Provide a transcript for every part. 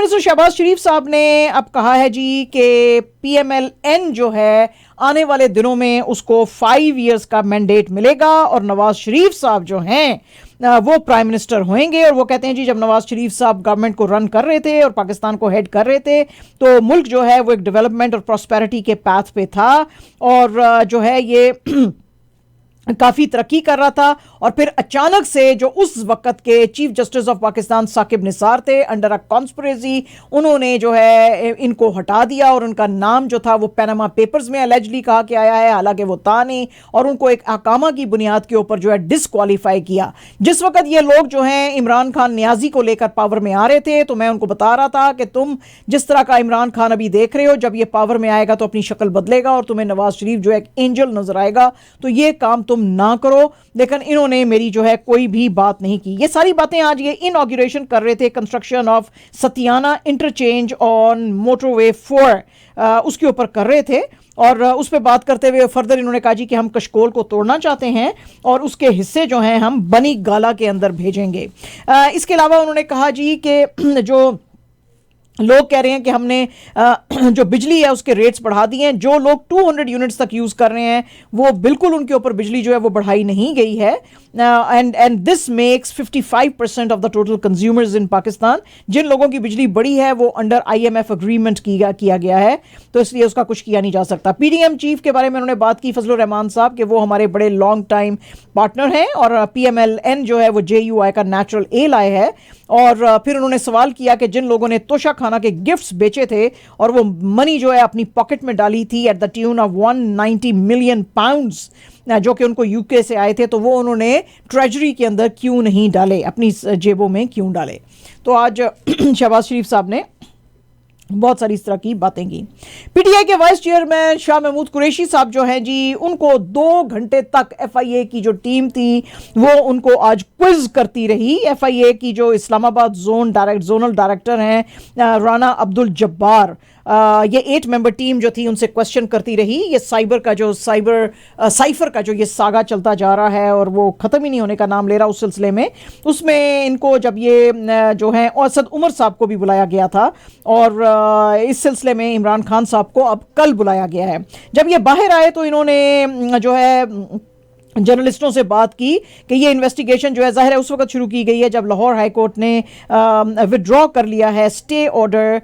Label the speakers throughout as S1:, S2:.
S1: Minister Shahbaz शरीफ साहब ने अब कहा है जी कि पीएमएलएन जो है आने वाले दिनों में उसको 5 इयर्स का मैंडेट मिलेगा और नवाज शरीफ साहब जो हैं वो प्राइम मिनिस्टर होंगे। और वो कहते हैं जी जब नवाज शरीफ साहब गवर्नमेंट को रन कर रहे थे और पाकिस्तान को हेड कर रहे थे तो मुल्क जो है वो एक डेवलपमेंट और प्रॉस्पेरिटी के पाथ पे था और जो है ये काफ़ी तरक्की कर रहा था। और फिर अचानक से जो उस वक्त के chief justice of Pakistan Saqib Nisar थे अंडर अ कॉन्स्पिरेसी, उन्होंने जो है इनको हटा दिया और उनका नाम जो था वो पैनामा पेपर्स में अलेजली कहा कि आया है, हालांकि वो था नहीं, और उनको एक अकामा की बुनियाद के ऊपर जो है डिसक्वालीफाई किया। जिस वक्त ये लोग जो हैं इमरान खान नियाजी को लेकर पावर में आ रहे थे तो मैं उनको बता रहा था कि तुम जिस तरह का इमरान खान अभी देख रहे हो, जब ये पावर में आएगा तो अपनी शक्ल बदलेगा और तुम्हें नवाज शरीफ जो है एक एंजल नजर आएगा, तो ये काम तुम ना करो। लेकिन इन्होंने मेरी जो है कोई भी बात नहीं की। ये सारी बातें आज ये इनॉग्रेशन कर रहे थे construction of Satiana interchange on motorway 4 उसके ऊपर कर रहे थे। और उस पर बात करते हुए फर्दर इन्होंने कहा जी कि हम कशकोल को तोड़ना चाहते हैं और उसके हिस्से जो हैं हम बनी गाला के अंदर भेजेंगे। इसके अलावा उन्होंने कहा जी कि जो लोग कह रहे हैं कि हमने जो बिजली है उसके रेट्स बढ़ा दिए हैं, जो लोग 200 यूनिट्स तक यूज़ कर रहे हैं वो बिल्कुल उनके ऊपर बिजली जो है वो बढ़ाई नहीं गई है। And this makes 55% of the total consumers in Pakistan. जिन लोगों की बिजली बढ़ी है वो अंडर IMF अग्रीमेंट किया गया है, तो इसलिए उसका कुछ किया नहीं जा सकता। PDM चीफ के बारे में उन्होंने बात की फजलुर रहमान साहब कि वो हमारे बड़े लॉन्ग टाइम पार्टनर हैं और PMLN जो है वो JUI का नेचुरल एलाय है। और फिर उन्होंने सवाल किया कि जिन लोगों ने तोशा खाना के गिफ्ट्स बेचे थे और वो मनी जो है अपनी पॉकेट में डाली थी at the tune of 190 million pounds जो कि उनको यूके से आए थे, तो वो उन्होंने ट्रेजरी के अंदर क्यों नहीं डाले, अपनी जेबों में क्यों डाले। तो आज शहबाज शरीफ साहब ने बहुत सारी इस तरह की बातें की। पीटीआई के वाइस चेयरमैन शाह महमूद कुरैशी साहब जो हैं जी, उनको 2 घंटे तक FIA की जो टीम थी वो उनको आज क्विज करती रही। FIA की जो इस्लामाबाद जोनल डायरेक्टर हैं राना अब्दुल जब्बार, ये 8 मेंबर टीम जो थी उनसे क्वेश्चन करती रही। ये साइफर का जो ये सागा चलता जा रहा है और वो ख़त्म ही नहीं होने का नाम ले रहा, उस सिलसिले में उसमें इनको जब ये जो है असद उमर साहब को भी बुलाया गया था और इस सिलसिले में इमरान खान साहब को अब कल बुलाया गया है। जब ये बाहर आए तो इन्होंने जो है जर्नलिस्टों से बात की कि ये इन्वेस्टिगेशन जो है ज़ाहिर है उस वक्त शुरू की गई है जब लाहौर हाई कोर्ट ने विड्रॉ कर लिया है स्टे ऑर्डर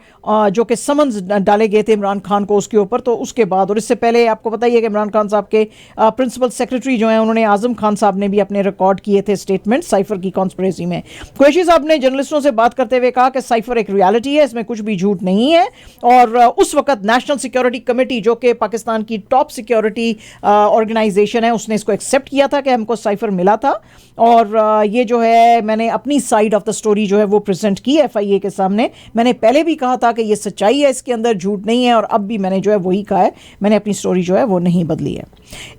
S1: जो कि समन्स डाले गए थे इमरान खान को उसके ऊपर। तो उसके बाद और इससे पहले आपको पता ही है कि इमरान खान साहब के प्रिंसिपल सेक्रेटरी जो हैं उन्होंने आजम खान साहब ने भी अपने रिकॉर्ड किए थे स्टेटमेंट साइफर की कॉन्स्पिरेसी में। कुरैशी साहब ने जर्नलिस्टों से बात करते हुए कहा कि साइफर एक रियलिटी है, इसमें कुछ भी झूठ नहीं है। और उस वक्त नेशनल सिक्योरिटी कमेटी जो कि पाकिस्तान की टॉप सिक्योरिटी ऑर्गेनाइजेशन है उसने इसको एक्सेप्ट किया था कि हमको साइफर मिला था। और ये जो है मैंने अपनी साइड ऑफ द स्टोरी जो है वो प्रेजेंट की FIA के सामने। मैंने पहले भी कहा था कि ये सच्चाई है, इसके अंदर झूठ नहीं है, और अब भी मैंने जो है वही कहा है, मैंने अपनी स्टोरी जो है वो नहीं बदली है।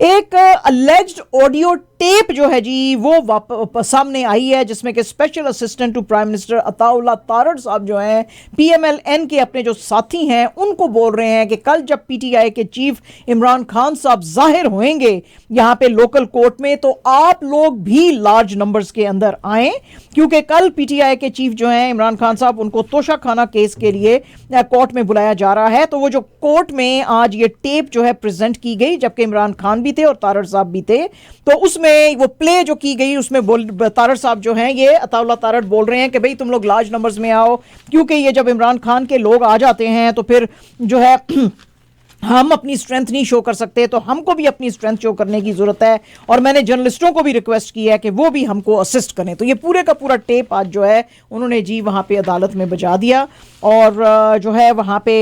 S1: एक अलेज्ड ऑडियो टेप जो है जी वो सामने आई है जिसमें कि special assistant to prime minister Ataullah Tarar साहब जो हैं PMLN के अपने जो साथी हैं उनको बोल रहे हैं कि कल जब PTI के चीफ इमरान खान साहब जाहिर होंगे यहाँ पे लोकल कोर्ट में तो आप लोग भी लार्ज नंबर्स के अंदर आए, क्योंकि कल PTI के चीफ जो हैं इमरान खान साहब उनको तोशा खाना केस के लिए कोर्ट में बुलाया जा रहा है। तो वो जो कोर्ट में आज ये टेप जो है प्रेजेंट की गई जबकि इमरान खान भी थे और तारड़ साहब भी थे, तो उसमें वो प्ले जो की गई उसमें तारड़ साहब जो हैं ये अताउल्लाह तारड़ बोल रहे हैं कि भाई तुम लोग लार्ज नंबर्स में आओ, क्योंकि ये जब इमरान खान के लोग आ जाते हैं तो फिर जो है हम अपनी स्ट्रेंथ नहीं शो कर सकते, तो हमको भी अपनी स्ट्रेंथ शो करने की ज़रूरत है। और मैंने जर्नलिस्टों को भी रिक्वेस्ट की है कि वो भी हमको असिस्ट करें। तो ये पूरे का पूरा टेप आज जो है उन्होंने जी वहाँ पे अदालत में बजा दिया। और जो है वहाँ पे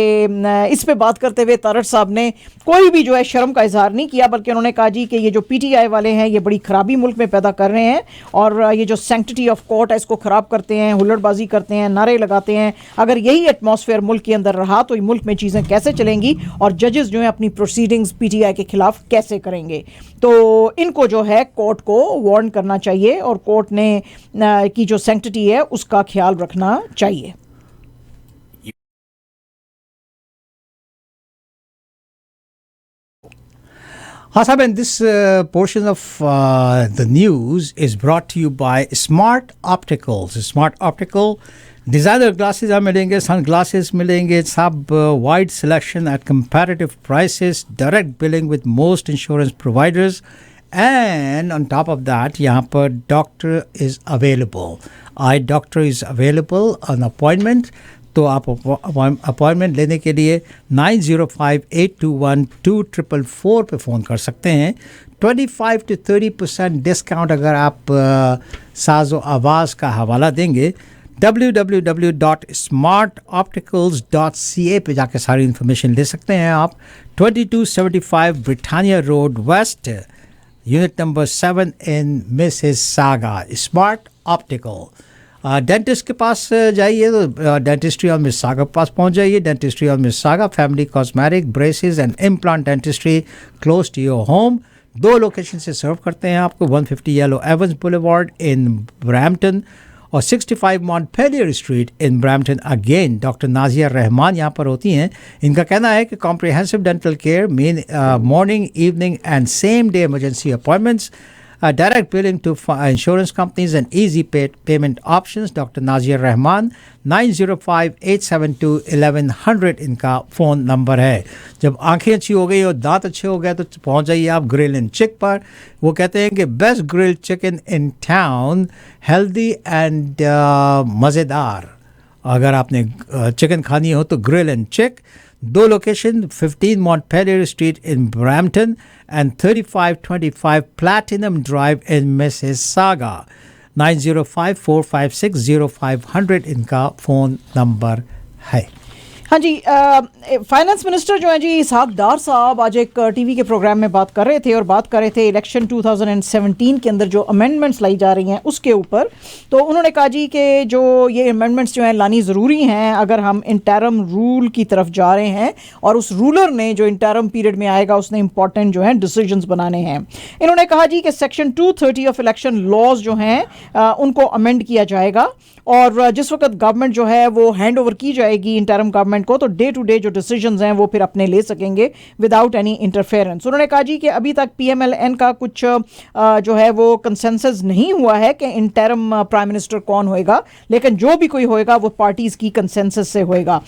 S1: इस पे बात करते हुए तारड़ साहब ने कोई भी जो है शर्म का इजहार नहीं किया, बल्कि उन्होंने कहा जी कि ये जो PTI वाले हैं ये बड़ी ख़राबी मुल्क में पैदा कर रहे हैं और ये जो सैंक्टिटी ऑफ कोर्ट है इसको ख़राब करते हैं, हुल्लड़बाजी करते हैं, नारे लगाते हैं। अगर यही एटमॉस्फेयर मुल्क के अंदर रहा तो मुल्क में चीज़ें कैसे चलेंगी और जजेस जो है अपनी प्रोसीडिंग्स PTI के खिलाफ कैसे करेंगे। तो इनको जो है कोर्ट को वार्न करना चाहिए और कोर्ट ने की जो सैंक्टिटी है उसका ख्याल रखना चाहिए।
S2: Hasaben, this portion of the news is brought to you by Smart Opticals. Smart Optical designer glasses आप मिलेंगे, सन ग्लासेस मिलेंगे, सब wide selection at comparative prices, direct billing with most insurance providers, and on top of that यहाँ पर doctor is available, eye doctor is available on appointment. तो आप appointment लेने के लिए 9058212444 पे फ़ोन कर सकते हैं। 25 to 30% डिस्काउंट अगर आप साज़ो आवाज़ का हवाला देंगे www.smartopticals.ca पे जाके सारी इन्फॉर्मेशन ले सकते हैं आप। 2275 Britannia road west, unit number 7 in Mississauga, smart optical. Dentist के पास जाइए तो डेंटिस्ट्री ऑफ मिसिसागा के पास पहुंच जाइए। Dentistry of Mississauga, family cosmetic, braces and implant dentistry close to your home. 2 location से सर्व करते हैं आपको, 150 Yellow Avens boulevard in Brampton और 65 Montpelier street in Brampton. Again doctor Nazia Rahman यहाँ पर होती हैं। इनका कहना है कि comprehensive dental care, main morning, evening and same day emergency appointments, direct billing to insurance companies and easy payment options. Dr. Nazir Rahman, 905-872-1100 इनका फ़ोन नंबर है। जब आंखें अच्छी हो गई और दांत अच्छे हो गए तो पहुंच जाइए आप ग्रिल एंड चिक पर। वो कहते हैं कि best grill chicken in town, healthy and मज़ेदार। अगर आपने चिकन खानी हो तो ग्रिल एंड चिक। 2 location, 15 Montpelier Street in Brampton and 3525 Platinum Drive in Mississauga. 905-456-0500 इनका फ़ोन नंबर है।
S1: हाँ जी, फाइनेंस मिनिस्टर जो हैं जी इसहाक डार साहब आज एक टीवी के प्रोग्राम में बात कर रहे थे और बात कर रहे थे इलेक्शन 2017 के अंदर जो अमेंडमेंट्स लाई जा रही हैं उसके ऊपर। तो उन्होंने कहा जी कि जो ये अमेंडमेंट्स जो हैं लानी ज़रूरी हैं अगर हम इंटरम रूल की तरफ जा रहे हैं और उस रूलर ने जो इंटरम पीरियड में आएगा उसने इंपॉर्टेंट जो हैं डिसीजंस बनाने हैं। इन्होंने कहा जी कि सेक्शन 230 ऑफ इलेक्शन लॉज जो हैं उनको अमेंड किया जाएगा और जिस वक्त गवर्नमेंट जो है वो हैंड ओवर की जाएगी इंटरम गवर्नमेंट को तो डे टू डे जो डिसीजंस हैं वो फिर अपने ले सकेंगे विदाउट एनी इंटरफेरेंस। उन्होंने कहा जी कि अभी तक PMLN का कुछ जो है वो कंसेंसस नहीं हुआ है कि इंटरम प्राइम मिनिस्टर कौन होएगा, लेकिन जो भी कोई होएगा वो पार्टीज की कंसेंसस से होएगा।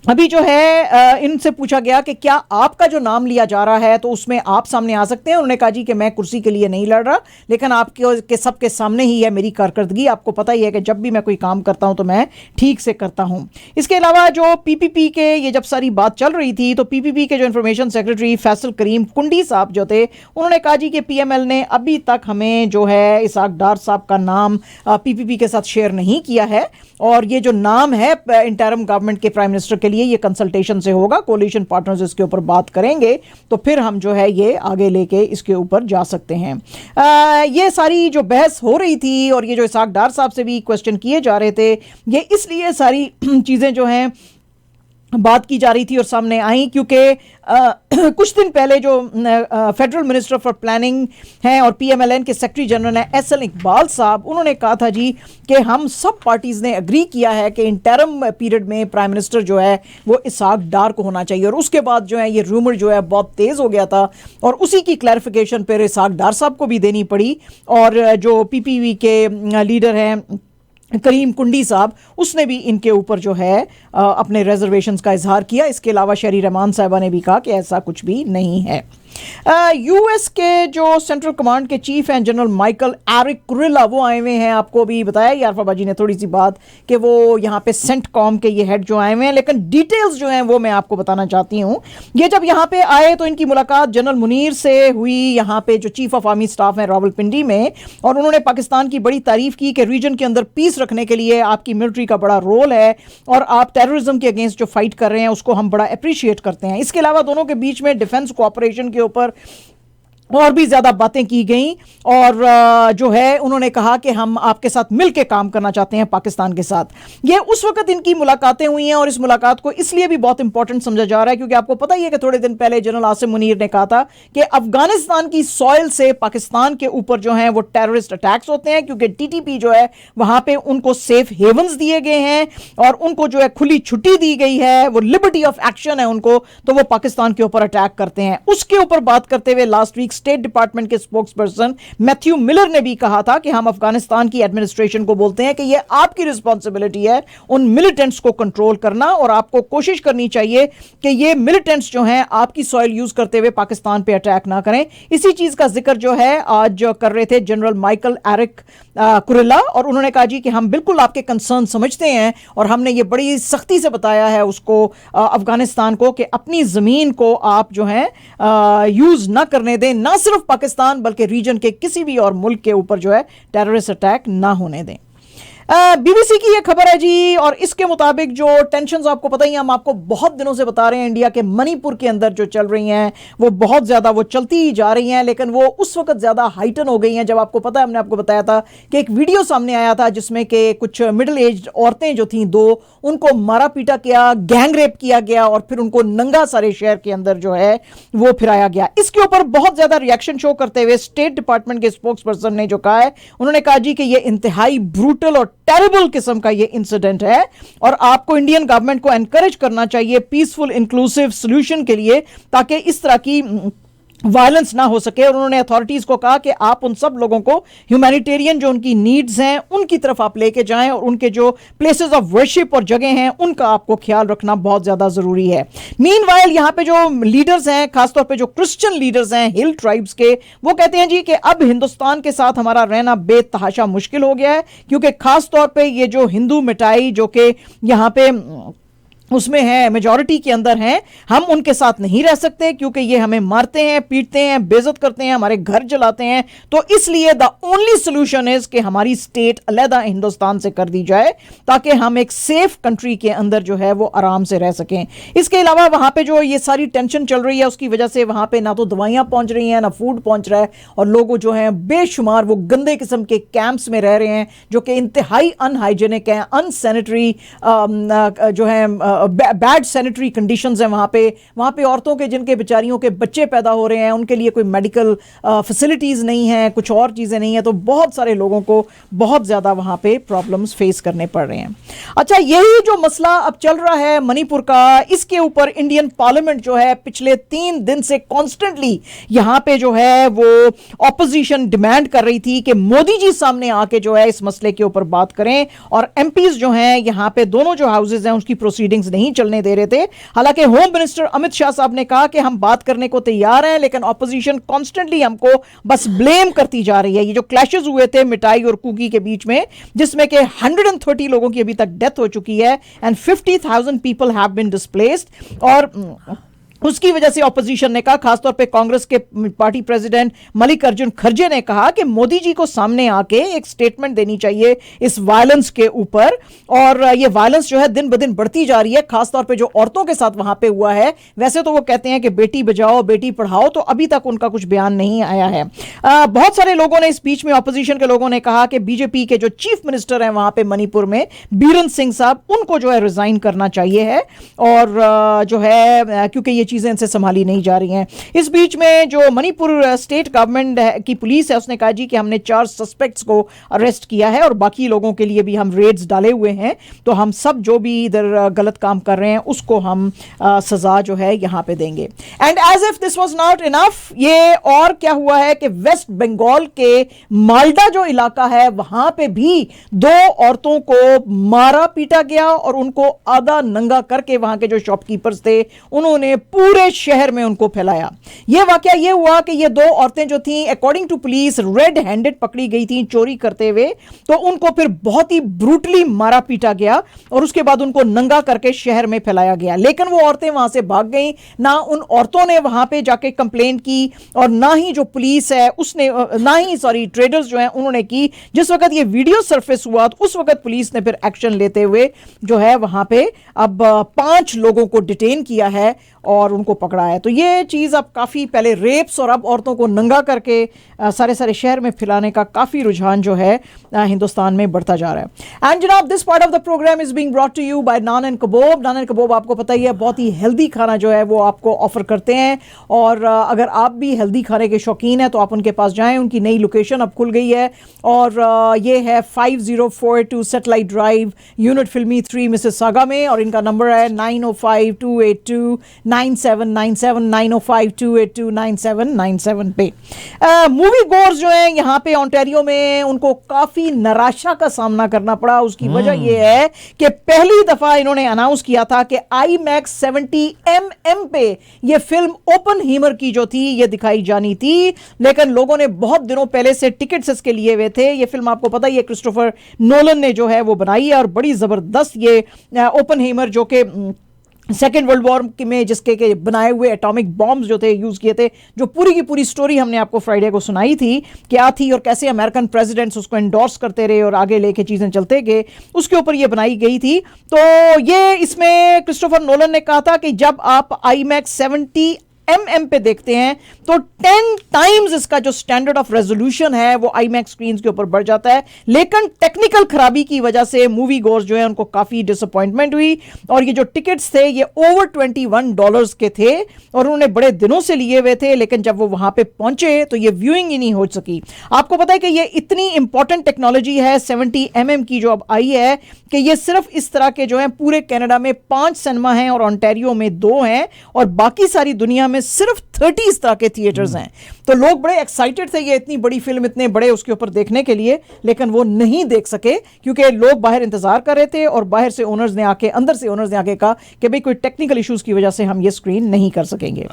S1: अभी जो है इनसे पूछा गया कि क्या आपका जो नाम लिया जा रहा है तो उसमें आप सामने आ सकते हैं। उन्होंने कहा जी कि मैं कुर्सी के लिए नहीं लड़ रहा, लेकिन आपके सबके सामने ही है मेरी कारकर्दगी। आपको पता ही है कि जब भी मैं कोई काम करता हूं तो मैं ठीक से करता हूं। इसके अलावा जो PPP के ये जब सारी बात चल रही थी तो PPP के जो इंफॉर्मेशन सेक्रेटरी फैसल करीम कुंडी साहब जो थे उन्होंने कहा जी कि PML ने अभी तक हमें जो है इसहाक डार साहब का नाम PPP के साथ शेयर नहीं किया है और ये जो नाम है इंटरम गवर्नमेंट के प्राइम मिनिस्टर के लिए ये कंसल्टेशन से होगा, कोलिशन पार्टनर्स इसके ऊपर बात करेंगे तो फिर हम जो है ये आगे लेके इसके ऊपर जा सकते हैं। ये सारी जो बहस हो रही थी और ये जो इसहाक डार साहब से भी क्वेश्चन किए जा रहे थे ये इसलिए सारी चीज़ें जो हैं बात की जा रही थी और सामने आई क्योंकि कुछ दिन पहले जो फेडरल मिनिस्टर फॉर प्लानिंग हैं और PMLN के सेक्रेटरी जनरल हैं SL इकबाल साहब, उन्होंने कहा था जी कि हम सब पार्टीज़ ने एग्री किया है कि इंटरम पीरियड में प्राइम मिनिस्टर जो है वो इसहाक डार को होना चाहिए। और उसके बाद जो है ये रूमर जो है बहुत तेज़ हो गया था और उसी की क्लैरिफिकेशन पर इसहाक डार साहब को भी देनी पड़ी और जो PPP के लीडर हैं करीम कुंडी साहब उसने भी इनके ऊपर जो है अपने रिजर्वेशंस का इजहार किया। इसके अलावा शरी रहमान साहिबा ने भी कहा कि ऐसा कुछ भी नहीं है। US के जो सेंट्रल कमांड के चीफ हैं जनरल माइकल एरिक कुरिल्ला वो आए हुए हैं। आपको भी बताया यारफा बाजी ने थोड़ी सी बात कि वो यहाँ पे सेंटकॉम के ये हेड जो आए हुए हैं, लेकिन डिटेल्स जो हैं वो मैं आपको बताना चाहती हूँ। ये जब यहाँ पे आए तो इनकी मुलाकात जनरल मुनीर से हुई यहाँ पे जो चीफ ऑफ आर्मी स्टाफ हैं रावलपिंडी में, और उन्होंने पाकिस्तान की बड़ी तारीफ की कि रीजन के अंदर पीस रखने के लिए आपकी मिलिट्री का बड़ा रोल है और आप टेररिज्म के अगेंस्ट जो फाइट कर रहे हैं उसको हम बड़ा अप्रिशिएट करते हैं। इसके अलावा दोनों के बीच में डिफेंस कोऑपरेशन के ऊपर और भी ज़्यादा बातें की गई और जो है उन्होंने कहा कि हम आपके साथ मिल के काम करना चाहते हैं पाकिस्तान के साथ। ये उस वक्त इनकी मुलाकातें हुई हैं और इस मुलाकात को इसलिए भी बहुत इंपॉर्टेंट समझा जा रहा है क्योंकि आपको पता ही है कि थोड़े दिन पहले जनरल आसिम मुनीर ने कहा था कि अफगानिस्तान की सॉइल से पाकिस्तान के ऊपर जो हैं वो टेररिस्ट अटैक्स होते हैं क्योंकि TTP जो है वहाँ पर उनको सेफ हेवन्स दिए गए हैं और उनको जो है खुली छुट्टी दी गई है, वो लिबर्टी ऑफ एक्शन है उनको, तो वो पाकिस्तान के ऊपर अटैक करते हैं। उसके ऊपर बात करते हुए लास्ट वीक स्टेट डिपार्टमेंट के स्पोक्स पर्सन मैथ्यू मिलर ने भी कहा था कि हम अफगानिस्तान की एडमिनिस्ट्रेशन को बोलते हैं कि यह आपकी रिस्पॉन्सिबिलिटी है उन मिलिटेंट्स को कंट्रोल करना, और आपको कोशिश करनी चाहिए कि ये मिलिटेंट्स जो हैं आपकी सॉइल यूज करते हुए पाकिस्तान पे अटैक ना करें। इसी चीज का जिक्र जो है आज कर रहे थे जनरल माइकल एरिक कुरिल्ला, और उन्होंने कहा जी कि हम बिल्कुल आपके कंसर्न समझते हैं और हमने ये बड़ी सख्ती से बताया है उसको अफगानिस्तान को कि अपनी जमीन को आप जो है यूज ना करने दें, ना सिर्फ पाकिस्तान बल्कि रीजन के किसी भी और मुल्क के ऊपर जो है टेररिस्ट अटैक ना होने दें। बीबीसी की ये खबर है जी, और इसके मुताबिक जो टेंशन्स आपको पता ही, हम आपको बहुत दिनों से बता रहे हैं इंडिया के मणिपुर के अंदर जो चल रही हैं वो बहुत ज़्यादा वो चलती ही जा रही हैं, लेकिन वो उस वक्त ज़्यादा हाइटन हो गई हैं जब आपको पता है, हमने आपको बताया था कि एक वीडियो सामने आया था जिसमें कि कुछ मिडिल एज औरतें जो थीं दो, उनको मारा पीटा किया, गैंग रेप किया गया और फिर उनको नंगा सारे शहर के अंदर जो है वो फिराया गया। इसके ऊपर बहुत ज़्यादा रिएक्शन शो करते हुए स्टेट डिपार्टमेंट के स्पोक्स पर्सन ने जो कहा है, उन्होंने कहा जी कि ये इंतहाई ब्रूटल और टेरिबल किस्म का ये इंसिडेंट है और आपको इंडियन गवर्नमेंट को एनकरेज करना चाहिए पीसफुल इंक्लूसिव सॉल्यूशन के लिए, ताकि इस तरह की वायलेंस ना हो सके। और उन्होंने अथॉरिटीज को कहा कि आप उन सब लोगों को ह्यूमैनिटेरियन जो उनकी नीड्स हैं उनकी तरफ आप लेके जाएं, और उनके जो प्लेसेस ऑफ वर्शिप और जगह हैं उनका आपको ख्याल रखना बहुत ज़्यादा ज़रूरी है। मीनवाइल यहाँ पे जो लीडर्स हैं, खासतौर पे जो क्रिश्चियन लीडर्स हैं हिल ट्राइब्स के, वो कहते हैं जी कि अब हिंदुस्तान के साथ हमारा रहना बेतहाशा मुश्किल हो गया है, क्योंकि खासतौर पर ये जो हिंदू मिठाई जो कि यहाँ पे उसमें है मेजॉरिटी के अंदर हैं, हम उनके साथ नहीं रह सकते क्योंकि ये हमें मारते हैं, पीटते हैं, बेइज्जत करते हैं, हमारे घर जलाते हैं। तो इसलिए द ओनली सोल्यूशन इज कि हमारी स्टेट अलहदा हिंदुस्तान से कर दी जाए ताकि हम एक सेफ कंट्री के अंदर जो है वो आराम से रह सकें। इसके अलावा वहाँ पे जो ये सारी टेंशन चल रही है उसकी वजह से वहाँ पे ना तो दवाइयाँ पहुँच रही हैं ना फूड पहुँच रहा है, और लोग जो हैं बेशुमार वो गंदे किस्म के कैंप्स में रह रहे हैं जो कि इंतहाई अनहाइजेनिक हैं, अनसैनिटरी जो है बैड सैनिटरी कंडीशंस हैं वहाँ पे औरतों के जिनके बेचारियों के बच्चे पैदा हो रहे हैं उनके लिए कोई मेडिकल फैसिलिटीज़ नहीं है, कुछ और चीज़ें नहीं है, तो बहुत सारे लोगों को बहुत ज़्यादा वहाँ पे प्रॉब्लम्स फेस करने पड़ रहे हैं। अच्छा, यही जो मसला अब चल रहा है मणिपुर का, इसके ऊपर इंडियन पार्लियामेंट जो है पिछले 3 दिन से कॉन्स्टेंटली यहाँ पे जो है वो ऑपोजिशन डिमांड कर रही थी कि मोदी जी सामने आके जो है इस मसले के ऊपर बात करें, और एमपीज जो हैं यहाँ पे दोनों जो हाउसेज हैं उसकी प्रोसीडिंग्स नहीं चलने दे रहे थे। हालांकि होम मिनिस्टर अमित शाह साहब ने कहा कि हम बात करने को तैयार हैं, लेकिन ऑपोजिशन कॉन्स्टेंटली हमको बस ब्लेम करती जा रही है। ये जो क्लैशेस हुए थे मिठाई और कुकी के बीच में, जिसमें कि 130 लोगों की अभी तक डेथ हो चुकी है and 50,000 people have been displaced, और उसकी वजह से ऑपोजिशन ने कहा, खासतौर पे कांग्रेस के पार्टी प्रेसिडेंट मल्लिकार्जुन खड़गे ने कहा कि मोदी जी को सामने आके एक स्टेटमेंट देनी चाहिए इस वायलेंस के ऊपर, और ये वायलेंस जो है दिन ब दिन बढ़ती जा रही है, खासतौर पे जो औरतों के साथ वहां पे हुआ है। वैसे तो वो कहते हैं कि बेटी बचाओ बेटी पढ़ाओ, तो अभी तक उनका कुछ बयान नहीं आया है। बहुत सारे लोगों ने इस बीच में, ऑपोजिशन के लोगों ने कहा कि बीजेपी के जो चीफ मिनिस्टर हैं वहां पे मणिपुर में बीरेन सिंह साहब, उनको जो है रिजाइन करना चाहिए है, और जो है क्योंकि ये चीजें इनसे संभाली नहीं जा रही हैं। इस बीच में जो मणिपुर स्टेट गवर्नमेंट की पुलिस है उसने कहा जी कि हमने 4 सस्पेक्ट्स को अरेस्ट किया है और बाकी लोगों के लिए भी हम रेड्स डाले हुए हैं, तो हम सब जो भी इधर गलत काम कर रहे हैं उसको हम सजा जो है यहां पे देंगे। And as if this was not enough, ये और क्या हुआ है कि वेस्ट बंगाल के मालदा जो इलाका है वहां पे भी 2 औरतों को मारा पीटा गया और उनको आधा नंगा करके वहां के जो शॉपकीपर्स थे उन्होंने पूरे शहर में उनको फैलाया। यह वाकया यह हुआ कि ये 2 औरतें जो थीं according to police red handed पकड़ी गई थीं चोरी करते हुए, तो उनको फिर बहुत ही ब्रूटली मारा पीटा गया और उसके बाद उनको नंगा करके शहर में फैलाया गया। लेकिन वो औरतें वहां से भाग गईं, ना उन औरतों ने वहां पे जाके कंप्लेन की और ना ही जो पुलिस है उसने, ना ही ट्रेडर्स जो हैं उन्होंने की। जिस वक्त ये वीडियो सरफेस हुआ तो उस वक्त पुलिस ने फिर एक्शन लेते हुए जो है वहां पे अब 5 लोगों को डिटेन किया है और उनको पकड़ा है। तो ये चीज़ अब काफ़ी, पहले रेप्स और अब औरतों को नंगा करके सारे शहर में फैलाने का काफ़ी रुझान जो है हिंदुस्तान में बढ़ता जा रहा है। एंड जनाब, this part of the programme is being brought to you by naan and kebab. Naan and kebab आपको पता ही है बहुत ही हेल्दी खाना जो है वो आपको ऑफर करते हैं, और अगर आप भी हेल्दी खाने के शौकीन हैं तो आप उनके पास जाएं। उनकी नई लोकेशन अब खुल गई है और ये है 5042 सेटेलाइट ड्राइव, यूनिट फिल्मी 3 मिसेसागा में, और इनका नंबर है 90528296 9797 पे। मूवी गोर्स जो हैं यहाँ पे ओंटारियो में उनको काफी निराशा का सामना करना पड़ा। उसकी वजह यह है कि पहली दफा इन्होंने अनाउंस किया था कि IMAX 70mm पे ये फिल्म ओपनहीमर की जो थी ये दिखाई जानी थी, लेकिन लोगों ने बहुत दिनों पहले से टिकट्स इसके लिए हुए थे। ये फिल्म आपको पता ही है क्रिस्टोफर नोलन ने जो है वो बनाई है और बड़ी जबरदस्त ये ओपनहीमर जो कि सेकेंड वर्ल्ड वॉर में जिसके के बनाए हुए एटॉमिक बॉम्ब्स जो थे यूज किए थे, जो पूरी की पूरी स्टोरी हमने आपको फ्राइडे को सुनाई थी क्या थी और कैसे अमेरिकन प्रेसिडेंट्स उसको एंडोर्स करते रहे और आगे लेके चीजें चलते गए, उसके ऊपर ये बनाई गई थी। तो ये इसमें क्रिस्टोफर नोलन ने कहा था कि जब आप IMAX 70mm पे देखते हैं तो 10 टाइम्स इसका जो स्टैंडर्ड ऑफ रेजोल्यूशन है वो IMAX स्क्रीन के ऊपर बढ़ जाता है, लेकिन टेक्निकल खराबी की वजह से मूवी गोर्स जो है उनको काफी डिसअपॉइंटमेंट हुई और ये जो टिकट्स थे ये ओवर $21 के थे और उन्होंने बड़े दिनों से लिए हुए थे, लेकिन जब वो वहां पे पहुंचे तो ये व्यूइंग ही नहीं हो सकी। आपको पता है कि ये इतनी इंपॉर्टेंट टेक्नोलॉजी है 70mm की जो अब आई है कि ये सिर्फ इस तरह के जो है पूरे कनाडा में 5 सिनेमा हैं और ओंटारियो में 2 हैं और बाकी सारी दुनिया में सिर्फ 30 इस तरह के थिएटर्स हैं। तो लोग बड़े एक्साइटेड थे ये इतनी बड़ी फिल्म इतने बड़े उसके ऊपर देखने के लिए, लेकिन वो नहीं देख सके क्योंकि लोग बाहर इंतजार कर रहे थे और बाहर से ओनर्स ने आके अंदर से ओनर्स ने आके कहा कि भाई कोई टेक्निकल इश्यूज की वजह से हम ये स्क्रीन नहीं कर सकेंगे।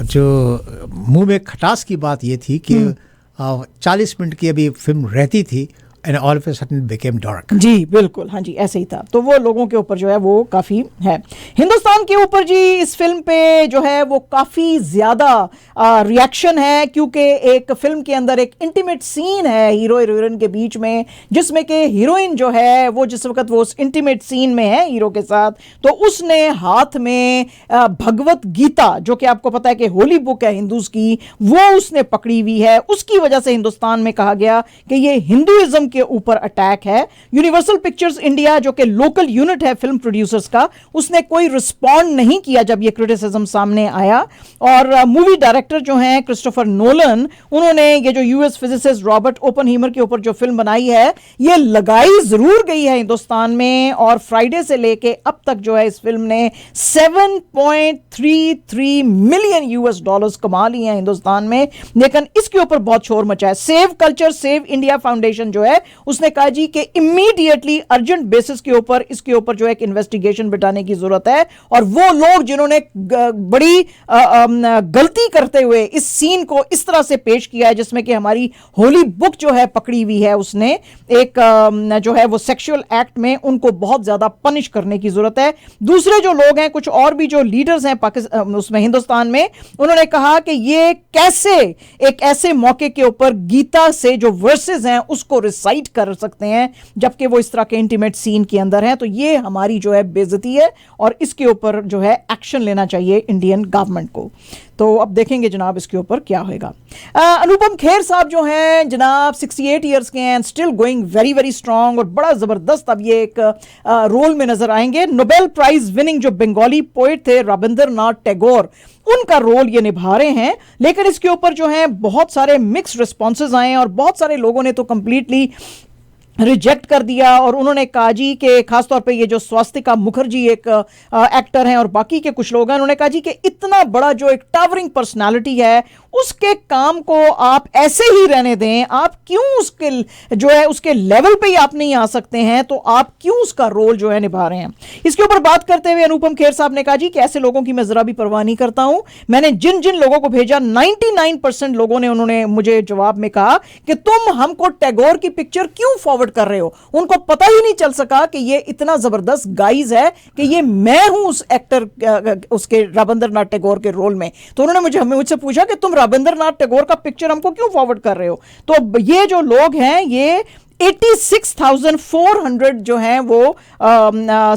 S2: जो मुंह में खटास की बात ये थी कि 40 मिनट की अभी फिल्म रहती थी and all of a sudden became dark।
S1: जी बिल्कुल, हाँ जी ऐसे ही था। तो वो लोगों के ऊपर जो है वो काफ़ी है। हिंदुस्तान के ऊपर जी इस फिल्म पे जो है वो काफ़ी ज़्यादा रिएक्शन है क्योंकि एक फिल्म के अंदर एक इंटीमेट सीन है हीरो हीरोइन के बीच में, जिसमें कि हीरोइन जो है वो जिस वक्त वो उस इंटीमेट सीन में है हीरो के साथ तो उसने हाथ में भगवत गीता जो कि आपको पता है कि होली बुक है हिंदूज की, वो उसने पकड़ी हुई है। उसकी वजह से हिंदुस्तान में कहा गया कि ये हिंदुइज्म के ऊपर अटैक है। यूनिवर्सल पिक्चर्स इंडिया जो कि लोकल यूनिट है फिल्म प्रोड्यूसर्स का, उसने कोई रिस्पॉन्ड नहीं किया जब ये क्रिटिसिज्म सामने आया और मूवी डायरेक्टर जो हैं क्रिस्टोफर नोलन, उन्होंने ये जो यूएस फिजिसिस्ट रॉबर्ट ओपनहीमर के ऊपर जो फिल्म बनाई है ये लगाई जरूर गई है हिंदुस्तान में और फ्राइडे से लेके अब तक जो है इस फिल्म ने $7.33 मिलियन कमा लिए हैं हिंदुस्तान में, लेकिन इसके ऊपर बहुत शोर मचा है। Save culture save India foundation जो है उसने कहा जी कि इमीडिएटली अर्जेंट बेसिस के ऊपर इसके ऊपर जो है एक इन्वेस्टिगेशन बिठाने की जरूरत है और वो लोग जिन्होंने बड़ी गलती करते हुए इस सीन को इस तरह से पेश किया है जिसमें कि हमारी होली बुक जो है पकड़ी हुई है, उसने एक जो है वो सेक्सुअल एक्ट में, उनको बहुत ज्यादा पनिश करने की जरूरत है। दूसरे जो लोग हैं कुछ और भी जो लीडर्स हैं पाकिस्तान उसमें हिंदुस्तान में, उन्होंने कहा कि ये कैसे एक ऐसे मौके के ऊपर गीता से जो वर्सेस हैं उसको रिसाइट कर सकते हैं जबकि वो इस तरह के इंटीमेट सीन के अंदर हैं। तो ये हमारी जो है बेइज्जती है और इसके ऊपर जो है एक्शन लेना चाहिए इंडियन गवर्नमेंट को। तो अब देखेंगे जनाब इसके ऊपर क्या होगा। अनुपम खेर साहब जो हैं जनाब 68 इयर्स के हैं, still going very very strong और बड़ा जबरदस्त अब ये एक रोल में नजर आएंगे। नोबेल प्राइज विनिंग जो बंगाली पोइट थे रविंद्रनाथ टैगोर, उनका रोल ये निभा रहे हैं, लेकिन इसके ऊपर जो है बहुत सारे मिक्स्ड रिस्पॉन्सेज आए और बहुत सारे लोगों ने तो कंप्लीटली रिजेक्ट कर दिया और उन्होंने कहा जी कि खासतौर पे ये जो स्वास्तिका मुखर्जी एक एक्टर हैं और बाकी के कुछ लोग हैं, उन्होंने कहा जी कि इतना बड़ा जो एक टावरिंग पर्सनालिटी है उसके काम को आप ऐसे ही रहने दें, आप क्यों उसके जो है उसके लेवल पे ही आप नहीं आ सकते हैं, तो आप क्यों उसका रोल जो है निभा रहे हैं। इसके ऊपर बात करते हुए अनुपम खेर साहब ने कहा जी कि ऐसे लोगों की मैं जरा भी परवाह नहीं करता हूं। मैंने जिन जिन लोगों को भेजा 99% लोगों ने उन्होंने मुझे जवाब में कहा कि तुम हमको टैगोर की पिक्चर क्यों फॉरवर्ड कर रहे हो। उनको पता ही नहीं चल सका कि ये इतना जबरदस्त गाइज है कि ये मैं हूं उस एक्टर उसके रविंद्रनाथ टैगोर के रोल में। तो उन्होंने मुझसे पूछा कि तुम रविंद्रनाथ टैगोर का पिक्चर हमको क्यों फॉरवर्ड कर रहे हो। तो ये जो लोग हैं ये 86,400 जो हैं वो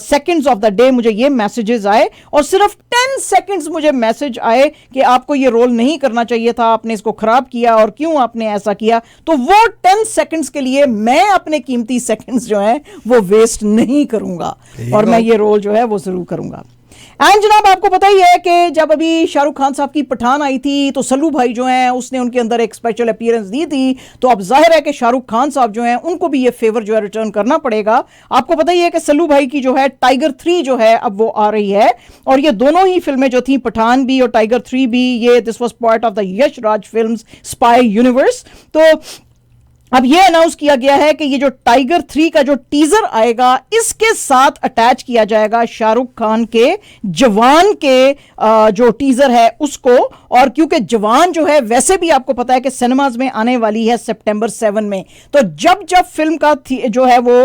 S1: सेकंड्स ऑफ द डे मुझे ये मैसेजेस आए और सिर्फ 10 सेकंड्स मुझे मैसेज आए कि आपको ये रोल नहीं करना चाहिए था, आपने इसको खराब किया और क्यों आपने ऐसा किया। तो वो 10 सेकंड्स के लिए मैं अपने कीमती सेकंड्स जो हैं वो वेस्ट नहीं करूंगा और मैं ये रोल जो है वो जरूर करूंगा। एंड जनाब आपको पता ही है कि जब अभी शाहरुख खान साहब की पठान आई थी तो सल्लू भाई जो हैं उसने उनके अंदर एक स्पेशल अपीयरेंस दी थी, तो अब जाहिर है कि शाहरुख खान साहब जो हैं उनको भी ये फेवर जो है रिटर्न करना पड़ेगा। आपको पता ही है कि सल्लू भाई की जो है टाइगर 3 जो है अब वो आ रही है, और ये दोनों ही फिल्में जो थी पठान भी और टाइगर 3 भी, ये this was part of the Yash Raj films spy universe. तो अब यह अनाउंस किया गया है कि ये जो टाइगर 3 का जो टीजर आएगा इसके साथ अटैच किया जाएगा शाहरुख खान के जवान के जो टीजर है उसको। और क्योंकि जवान जो है वैसे भी आपको पता है कि सिनेमाज में आने वाली है सितंबर 7 में, तो जब जब फिल्म का जो है वो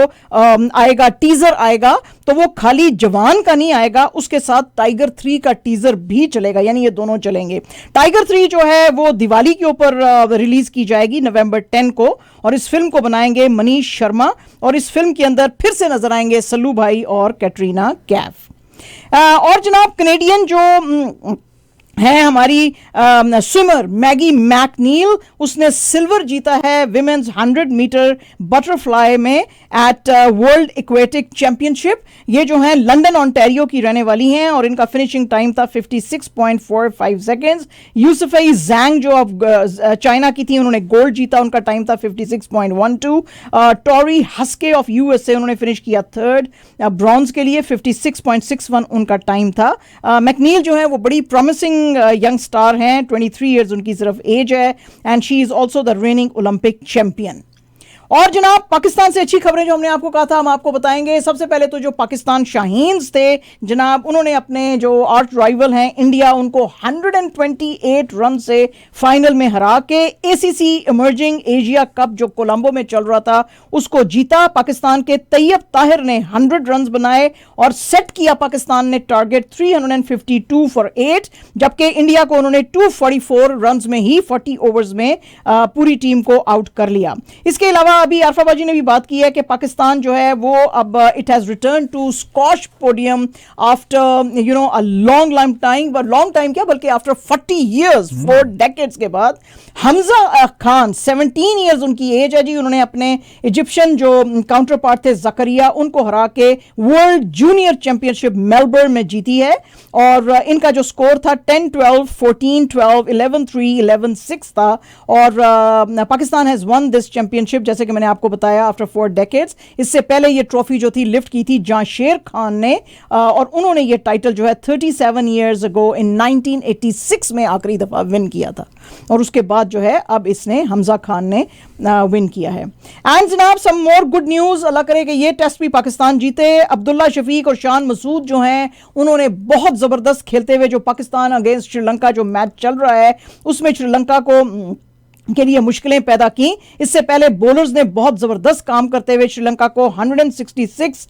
S1: आएगा टीजर आएगा तो वो खाली जवान का नहीं आएगा, उसके साथ टाइगर 3 का टीजर भी चलेगा, यानी ये दोनों चलेंगे। टाइगर 3 जो है वो दिवाली के ऊपर रिलीज की जाएगी नवंबर 10 को, और इस फिल्म को बनाएंगे मनीष शर्मा, और इस फिल्म के अंदर फिर से नजर आएंगे सल्लू भाई और कैटरीना कैफ। और जनाब कनेडियन जो है हमारी स्विमर मैगी मैकनील, उसने सिल्वर जीता है विमेन्स 100 मीटर बटरफ्लाई में एट वर्ल्ड एक्वेटिक चैंपियनशिप। ये जो है लंदन ओंटारियो की रहने वाली हैं और इनका फिनिशिंग टाइम था 56.45 सेकेंड्स। यूसुफई जैंग जो अब चाइना की थी उन्होंने गोल्ड जीता, उनका टाइम था 56.12। टॉरी हस्के ऑफ यूएसए उन्होंने फिनिश किया थर्ड, ब्रॉन्ज के लिए 56.61 उनका टाइम था। मैकनील जो है वो बड़ी प्रॉमिसिंग यंग स्टार हैं, 23 इयर्स उनकी सिर्फ एज है, and she is also the raining Olympic champion. और जनाब पाकिस्तान से अच्छी खबरें जो हमने आपको कहा था हम आपको बताएंगे। सबसे पहले तो जो पाकिस्तान शाहीन्स थे जनाब, उन्होंने अपने जो आर्च राइवल हैं इंडिया उनको 128 रन से फाइनल में हरा के एसीसी इमर्जिंग एशिया कप जो कोलंबो में चल रहा था उसको जीता। पाकिस्तान के तैयब ताहिर ने 100 रन बनाए और सेट किया पाकिस्तान ने टारगेट 352 फॉर 8, जबकि इंडिया को उन्होंने 244 रन में ही 40 ओवर्स में पूरी टीम को आउट कर लिया। इसके अलावा अभी आरफाबाजी ने भी बात की है कि पाकिस्तान जो है वो अब it has return to squash podium after a long time क्या बल्कि आफ्टर 40 इयर्स 4 डेकेड्स के बाद हमजा खान 17 इयर्स उनकी एज है जी, उन्होंने अपने इजिप्शियन जो काउंटर पार्ट थे जकरिया उनको हरा के वर्ल्ड जूनियर चैंपियनशिप मेलबर्न में जीती है। और इनका जो स्कोर था 10-12, 14-12, 11-3, 11-6 था। और Pakistan has one this championship जैसे कि मैंने आपको बताया आफ्टर 4 डेकेड्स। इससे पहले ये ट्रॉफी जो थी लिफ्ट की थी जांशेर खान ने, और उन्होंने ये टाइटल जो है 37 इयर्स अगो इन 1986 में आखिरी दफा विन किया था, और उसके बाद जो है अब इसने हमजा खान ने विन किया है। एंड जनाब सम मोर गुड न्यूज, अल्लाह करे कि ये टेस्ट भी पाकिस्तान जीते। अब्दुल्ला शफीक और शान मसूद जो हैं उन्होंने बहुत जबरदस्त खेलते हुए जो पाकिस्तान अगेंस्ट श्रीलंका जो मैच चल रहा है उसमें श्रीलंका को के लिए मुश्किलें पैदा की। इससे पहले बॉलर्स ने बहुत जबरदस्त काम करते हुए श्रीलंका को 166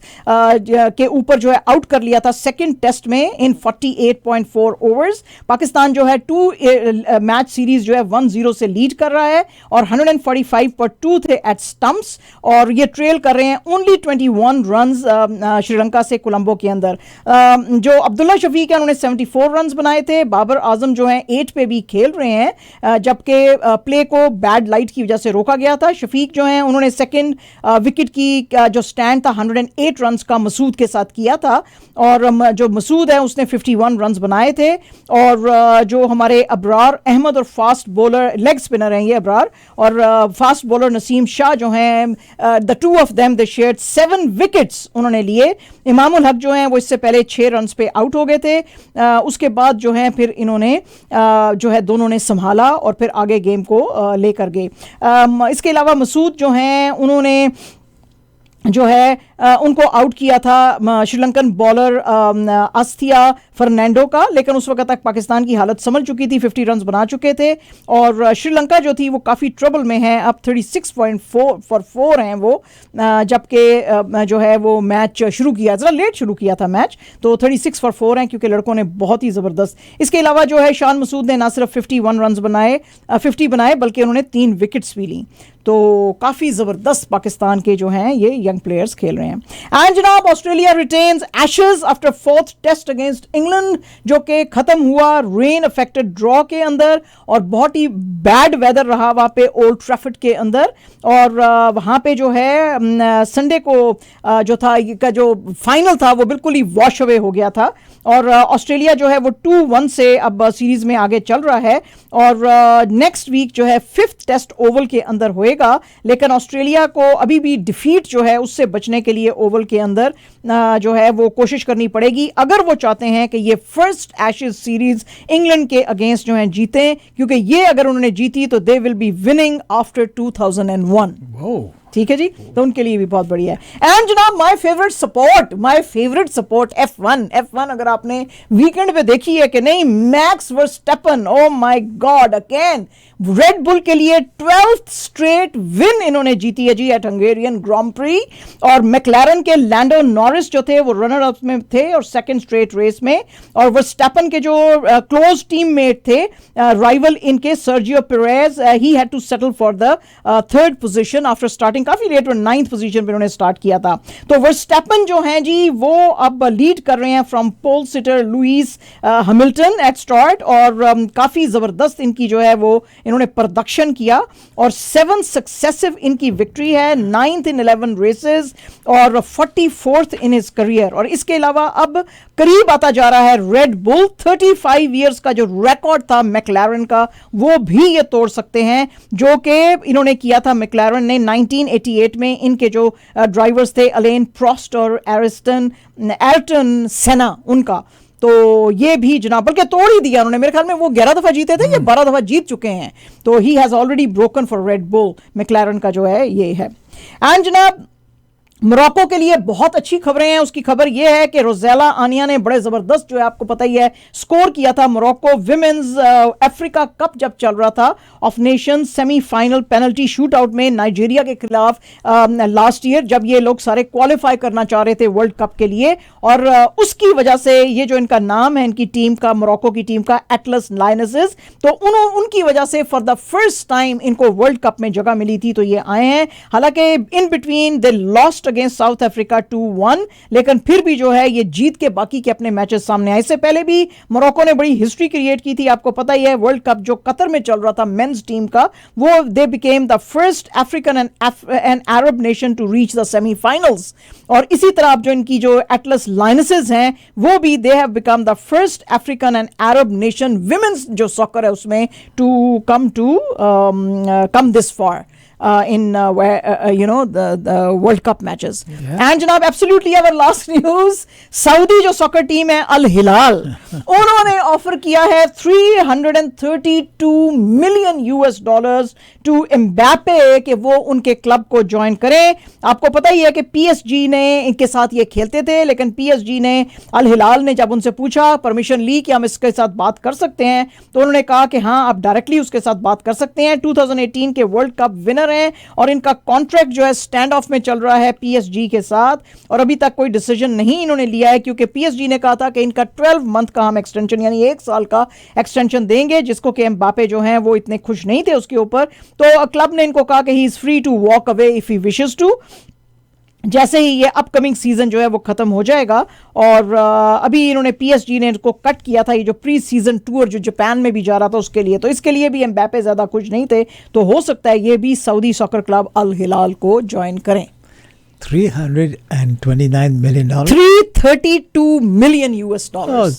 S1: के ऊपर जो है आउट कर लिया था सेकंड टेस्ट में इन 48.4 ओवर्स। पाकिस्तान जो है 2 मैच सीरीज जो है 1-0 से लीड कर रहा है और 145.2 थे एट स्टंप्स, और ये ट्रेल कर रहे हैं ओनली 21 रन्स श्रीलंका से कोलंबो के अंदर। जो अब्दुल्ला शफीक है उन्होंने 74 रन्स बनाए थे। बाबर आजम जो है 8 पे भी खेल रहे हैं, जबकि प्ले को बैड लाइट की वजह से रोका गया था। शफीक जो हैं उन्होंने सेकंड विकेट की जो स्टैंड था 108 रन्स का मसूद के साथ किया था, और जो मसूद है उसने 51 रन्स बनाए थे। और जो हमारे अबरार अहमद और फास्ट बॉलर लेग स्पिनर हैं ये अबरार और फास्ट बॉलर नसीम शाह जो हैं, the two of them they shared 7 wickets उन्होंने लिए। इमामुल हक जो हैं वो इससे पहले 6 रन्स पे आउट हो गए थे। उसके बाद जो है फिर इन्होंने जो है दोनों ने संभाला और फिर आगे गेम को लेकर गए। इसके अलावा मसूद जो हैं उन्होंने जो है उनको आउट किया था श्रीलंकन बॉलर अस्थिया फर्नांडो का, लेकिन उस वक्त तक पाकिस्तान की हालत संभल चुकी थी, 50 रन बना चुके थे और श्रीलंका जो थी वो काफ़ी ट्रबल में है। अब 36.4 हैं वो, जबकि जो है वो मैच शुरू किया ज़रा लेट शुरू किया था मैच, तो 36 for 4 हैं क्योंकि लड़कों ने बहुत ही ज़बरदस्त। इसके अलावा जो है शान मसूद ने ना सिर्फ 51 रन बनाए 50 बनाए बल्कि उन्होंने 3 विकेट्स भी ली। तो काफ़ी ज़बरदस्त पाकिस्तान के जो हैं ये यंग प्लेयर्स खेल रहे हैं। एंड जनाब Australia retains Ashes after 4th test against England, जो कि ख़त्म हुआ रेन अफेक्टेड ड्रॉ के अंदर, और बहुत ही बैड वेदर रहा वहाँ पे ओल्ड ट्रैफर्ड के अंदर। और वहाँ पे जो है संडे को जो था का जो फाइनल था वो बिल्कुल ही वॉश अवे हो गया था, और ऑस्ट्रेलिया जो है वो 2-1 से अब सीरीज में आगे चल रहा है। और नेक्स्ट वीक जो है 5th टेस्ट ओवल के अंदर होएगा, लेकिन ऑस्ट्रेलिया को अभी भी डिफीट जो है उससे बचने के लिए ओवल के अंदर जो है वो कोशिश करनी पड़ेगी, अगर वो चाहते हैं कि ये फर्स्ट एशेज सीरीज इंग्लैंड के अगेंस्ट जो है जीतें, क्योंकि ये अगर उन्होंने जीती तो they will be winning after 2001। ठीक है जी, तो उनके लिए भी बहुत बढ़िया है। एंड जनाब माय फेवरेट सपोर्ट F1 अगर आपने वीकेंड पे देखी है कि नहीं, max Verstappen, oh my God, again red bull के लिए 12th स्ट्रेट विन इन्होंने जीती है जी एट हंगेरियन ग्रांड प्री। और मैक्लारन के लैंडो नॉरिस जो थे वो रनर अप में थे और सेकंड स्ट्रेट रेस में, और वर्स्टेपन के जो क्लोज टीममेट थे राइवल इनके Sergio Perez, he had to settle for the 3rd position after starting काफी लेट, 9th पोजीशन पे उन्होंने स्टार्ट किया था। तो वर्स्टेपन जो हैं जी वो अब लीड कर रहे हैं from pole sitter Lewis Hamilton at start, और काफी जबरदस्त इनकी जो है वो इन्होंने प्रदर्शन किया, और 7 सक्सेसिव इनकी विक्ट्री है, 9th in 11 रेसेस और 44th इन हिज करियर। और इसके अलावा अब करीब आता जा रहा है रेड बुल, 35 इयर्स का जो रिकॉर्ड था मैक्लारन का वो भी ये तोड़ सकते हैं, जो कि इन्होंने किया था मैक्लारन ने 1988 में। इनके जो ड्राइवर्स थे अलेन प्रोस्ट और एयरटन सेना, उनका तो ये भी जनाब बल्कि तोड़ ही दिया उन्होंने। मेरे ख्याल में वो 11 दफा जीते थे, ये 12 दफा जीत चुके हैं, तो he has already broken for red bull, McLaren का जो है ये है। एंड जनाब मोरक्को के लिए बहुत अच्छी खबरें हैं। उसकी खबर यह है कि रोजेला आनिया ने बड़े जबरदस्त जो है आपको पता ही है स्कोर किया था। मोरक्को विमेंस अफ्रीका कप जब चल रहा था of Nations semifinal penalty shoot out में नाइजीरिया के खिलाफ लास्ट ईयर, जब ये लोग सारे क्वालिफाई करना चाह रहे थे वर्ल्ड कप के लिए, और उसकी वजह से ये जो इनका नाम है इनकी टीम का, मोरक्को की टीम का, एटलस लायनेसेस, तो उनकी वजह से फॉर द फर्स्ट टाइम इनको वर्ल्ड कप में जगह मिली थी, तो ये आए हैं। हालांकि in between they lost against south Africa 2-1, लेकिन फिर भी जो है ये जीत के बाकी के अपने मैचेस सामने आए। इससे पहले भी मोरक्को ने बड़ी हिस्ट्री क्रिएट की थी, आपको पता ही है, वर्ल्ड कप जो कतर में चल रहा था मेंस टीम का, वो they became the first African and Arab nation to reach the semifinals. और इसी तरह अब जो इनकी जो एटलस लायनेसेस हैं वो भी they have become the first African and Arab nation women's जो सॉकर है उसमें to come this far in the World Cup matches. Yeah. And जनाब absolutely our last news, Saudi जो सॉकर टीम है अल हिलाल, उन्होंने ऑफर किया है $332 million टू एम्बापे कि वो उनके क्लब को ज्वाइन करें। आपको पता ही है कि PSG ने इनके साथ ये खेलते थे, लेकिन PSG ने अल हिलाल ने जब उनसे पूछा, परमिशन ली कि हम इसके साथ बात कर सकते हैं, तो उन्होंने कहा कि हाँ आप डायरेक्टली उसके साथ बात कर सकते हैं। 2018 के वर्ल्ड कप विनर हैं और इनका कॉन्ट्रैक्ट जो है स्टैंड ऑफ में चल रहा है PSG के साथ, और अभी तक कोई डिसीजन नहीं इन्होंने लिया है, क्योंकि PSG ने कहा था कि इनका 12 मंथ का हम एक्सटेंशन यानी 1 साल का एक्सटेंशन देंगे, जिसको कि एम्बापे जो हैं वो इतने खुश नहीं थे उसके ऊपर। तो क्लब ने इनको कहा कि he is free to walk away if he wishes to, जैसे ही ये अपकमिंग सीजन जो है वो खत्म हो जाएगा। और अभी इन्होंने PSG ने इनको कट किया था, ये जो प्री सीजन टूर जो जापान में भी जा रहा था उसके लिए, तो इसके लिए भी एम्बापे ज्यादा खुश नहीं थे, तो हो सकता है ये भी सऊदी सॉकर क्लब अल हिलाल को ज्वाइन करें।
S2: $329 million.
S1: $332 million.